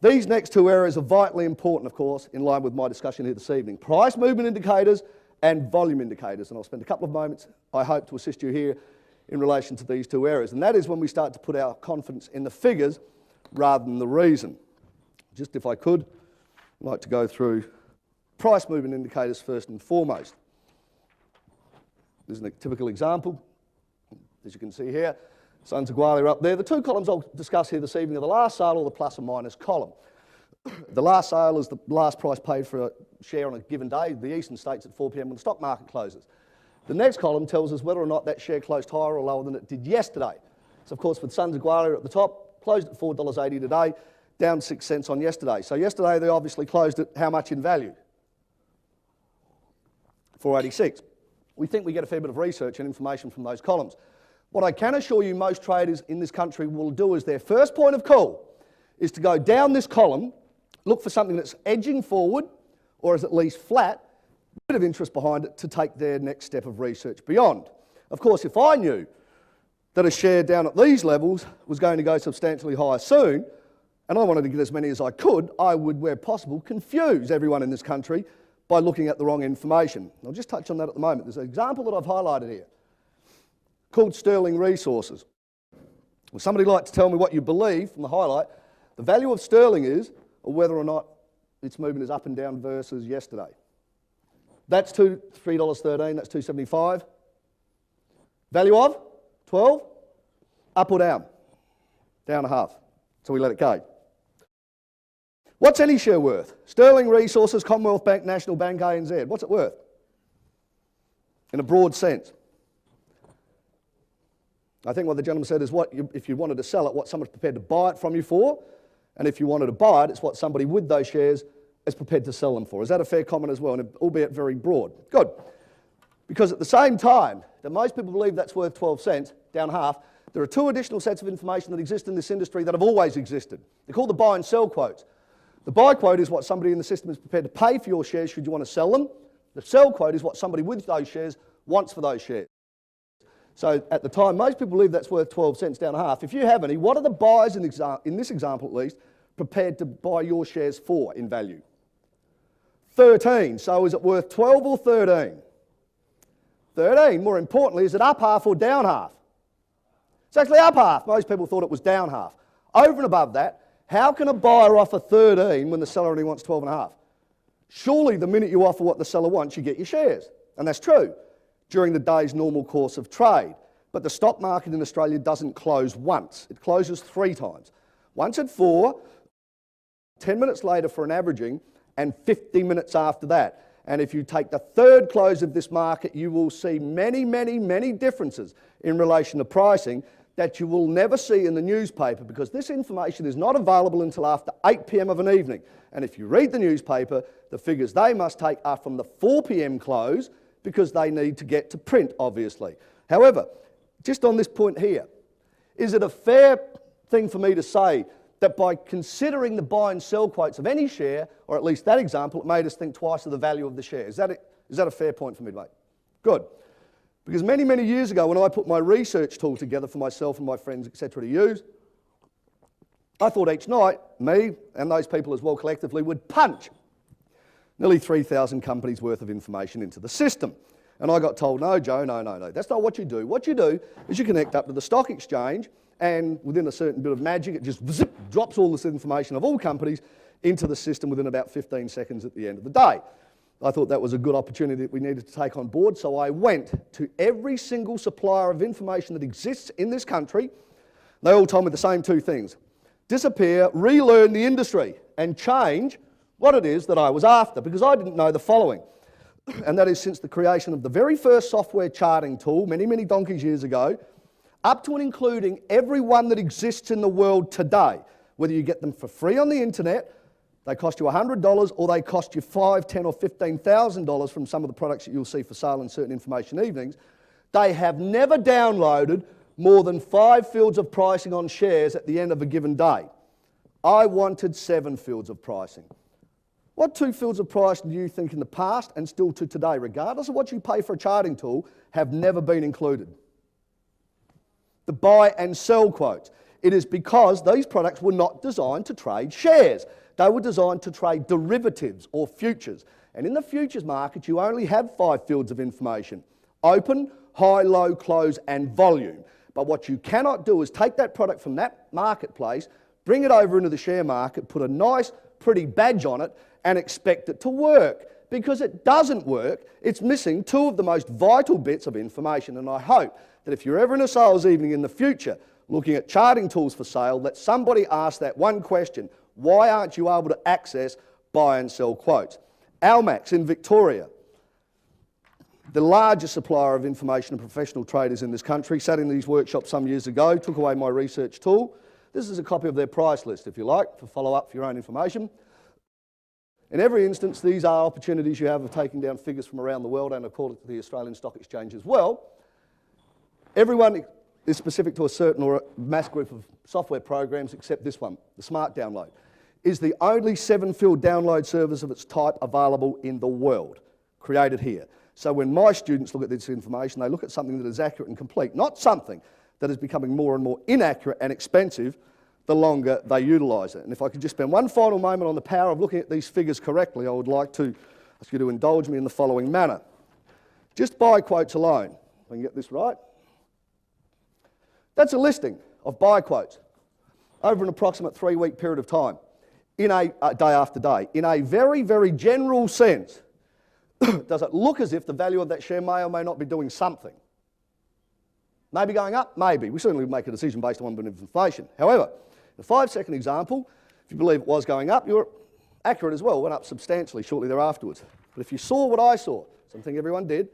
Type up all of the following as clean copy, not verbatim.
These next two areas are vitally important, of course, in line with my discussion here this evening. Price movement indicators and volume indicators. And I'll spend a couple of moments, I hope, to assist you here in relation to these two areas. And that is when we start to put our confidence in the figures rather than the reason. Just if I could, I'd like to go through price movement indicators first and foremost. This is a typical example. As you can see here, Sons of Gwalia up there. The two columns I'll discuss here this evening are the last sale or the plus or minus column. The last sale is the last price paid for a share on a given day, the eastern states at 4 p.m. when the stock market closes. The next column tells us whether or not that share closed higher or lower than it did yesterday. So of course with Sons of Gwalia at the top, closed at $4.80 today, down 6 cents on yesterday. So yesterday they obviously closed at how much in value? $4.86. We think we get a fair bit of research and information from those columns. What I can assure you most traders in this country will do is their first point of call is to go down this column, look for something that's edging forward or is at least flat, a bit of interest behind it to take their next step of research beyond. Of course, if I knew that a share down at these levels was going to go substantially higher soon, and I wanted to get as many as I could, I would, where possible, confuse everyone in this country by looking at the wrong information. I'll just touch on that at the moment. There's an example that I've highlighted here called Sterling Resources. Would somebody like to tell me what you believe from the highlight the value of sterling is, or whether or not its movement is up and down versus yesterday? That's $3.13, that's $2.75. Value of 12, up or down? Down a half, so we let it go. What's any share worth? Sterling Resources, Commonwealth Bank, National Bank, ANZ. What's it worth? In a broad sense. I think what the gentleman said is if you wanted to sell it, what someone's prepared to buy it from you for, and if you wanted to buy it, it's what somebody with those shares is prepared to sell them for. Is that a fair comment as well, and albeit very broad? Good. Because at the same time that most people believe that's worth 12 cents, down half, there are two additional sets of information that exist in this industry that have always existed. They're called the buy and sell quotes. The buy quote is what somebody in the system is prepared to pay for your shares should you want to sell them. The sell quote is what somebody with those shares wants for those shares. So at the time, most people believe that's worth 12 cents, down a half. If you have any, what are the buyers, in this example at least, prepared to buy your shares for in value? 13. So is it worth 12 or 13? 13. More importantly, is it up half or down half? It's actually up half. Most people thought it was down half. Over and above that, how can a buyer offer 13 when the seller only wants 12 and a half? Surely the minute you offer what the seller wants, you get your shares. And that's true during the day's normal course of trade. But the stock market in Australia doesn't close once. It closes 3 times. Once at 4, 10 minutes later for an averaging, and 50 minutes after that. And if you take the third close of this market, you will see many, many, many differences in relation to pricing that you will never see in the newspaper, because this information is not available until after 8 p.m. of an evening. And if you read the newspaper, the figures they must take are from the 4 p.m. close, because they need to get to print, obviously. However, just on this point here, is it a fair thing for me to say that by considering the buy and sell quotes of any share, or at least that example, it made us think twice of the value of the share? Is that a fair point for me to make? Good. Because many, many years ago, when I put my research tool together for myself and my friends, etc., to use, I thought each night, me and those people as well collectively would punch nearly 3,000 companies worth of information into the system. And I got told, no, Joe, no. That's not what you do. What you do is you connect up to the stock exchange, and within a certain bit of magic, it just zip, drops all this information of all companies into the system within about 15 seconds at the end of the day. I thought that was a good opportunity that we needed to take on board, so I went to every single supplier of information that exists in this country. They all told me the same 2 things: disappear, relearn the industry, and change what it is that I was after, because I didn't know the following. And that is, since the creation of the very first software charting tool many, many donkey's years ago, up to and including every one that exists in the world today, whether you get them for free on the internet, they cost you $100, or they cost you $5,000, $10,000 or $15,000 from some of the products that you'll see for sale in certain information evenings, they have never downloaded more than 5 fields of pricing on shares at the end of a given day. I wanted 7 fields of pricing. What 2 fields of pricing do you think in the past and still to today, regardless of what you pay for a charting tool, have never been included? The buy and sell quotes. It is because these products were not designed to trade shares. They were designed to trade derivatives or futures. And in the futures market, you only have 5 fields of information: open, high, low, close, and volume. But what you cannot do is take that product from that marketplace, bring it over into the share market, put a nice, pretty badge on it, and expect it to work. Because it doesn't work. It's missing 2 of the most vital bits of information. And I hope that if you're ever in a sales evening in the future looking at charting tools for sale, that somebody asks that one question: why aren't you able to access buy and sell quotes? Almax in Victoria, the largest supplier of information and professional traders in this country, sat in these workshops some years ago, took away my research tool. This is a copy of their price list, if you like, for follow-up for your own information. In every instance, these are opportunities you have of taking down figures from around the world and according to the Australian Stock Exchange as well. Everyone is specific to a certain or a mass group of software programs except this one, the Smart Download, is the only 7-field download service of its type available in the world, created here. So when my students look at this information, they look at something that is accurate and complete, not something that is becoming more and more inaccurate and expensive the longer they utilise it. And if I could just spend one final moment on the power of looking at these figures correctly, I would like to ask you to indulge me in the following manner. Just buy quotes alone, if I can get this right. That's a listing of buy quotes over an approximate 3-week period of time, in a day after day. In a very, very general sense, does it look as if the value of that share may or may not be doing something? Maybe going up? Maybe. We certainly make a decision based on one bit of information. However, the 5-second example, if you believe it was going up, you're accurate as well. It went up substantially shortly thereafter. But if you saw what I saw, something everyone did,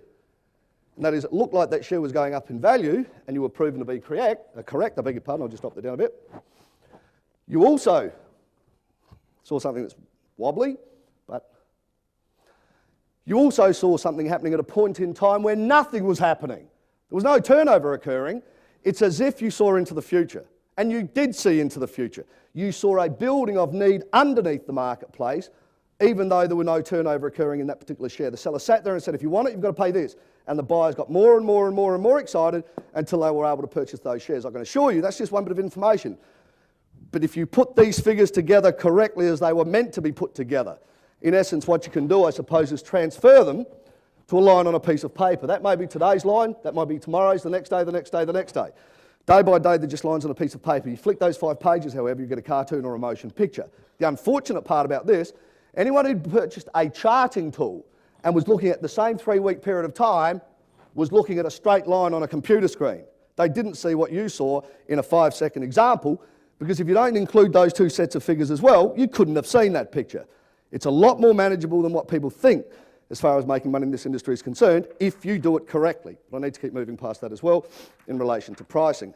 and that is it looked like that share was going up in value and you were proven to be correct, I beg your pardon, I'll just drop that down a bit. You also saw something that's wobbly, but you also saw something happening at a point in time where nothing was happening. There was no turnover occurring. It's as if you saw into the future. And you did see into the future. You saw a building of need underneath the marketplace, even though there were no turnover occurring in that particular share. The seller sat there and said, if you want it, you've got to pay this. And the buyers got more and more and more and more excited until they were able to purchase those shares. I can assure you that's just one bit of information. But if you put these figures together correctly as they were meant to be put together, in essence what you can do, I suppose, is transfer them to a line on a piece of paper. That may be today's line, that might be tomorrow's, the next day, the next day, the next day. Day by day, they're just lines on a piece of paper. You flick those 5 pages, however, you get a cartoon or a motion picture. The unfortunate part about this, anyone who'd purchased a charting tool and was looking at the same 3-week period of time was looking at a straight line on a computer screen. They didn't see what you saw in a 5-second example, because if you don't include those 2 sets of figures as well, you couldn't have seen that picture. It's a lot more manageable than what people think as far as making money in this industry is concerned, if you do it correctly. But I need to keep moving past that as well in relation to pricing.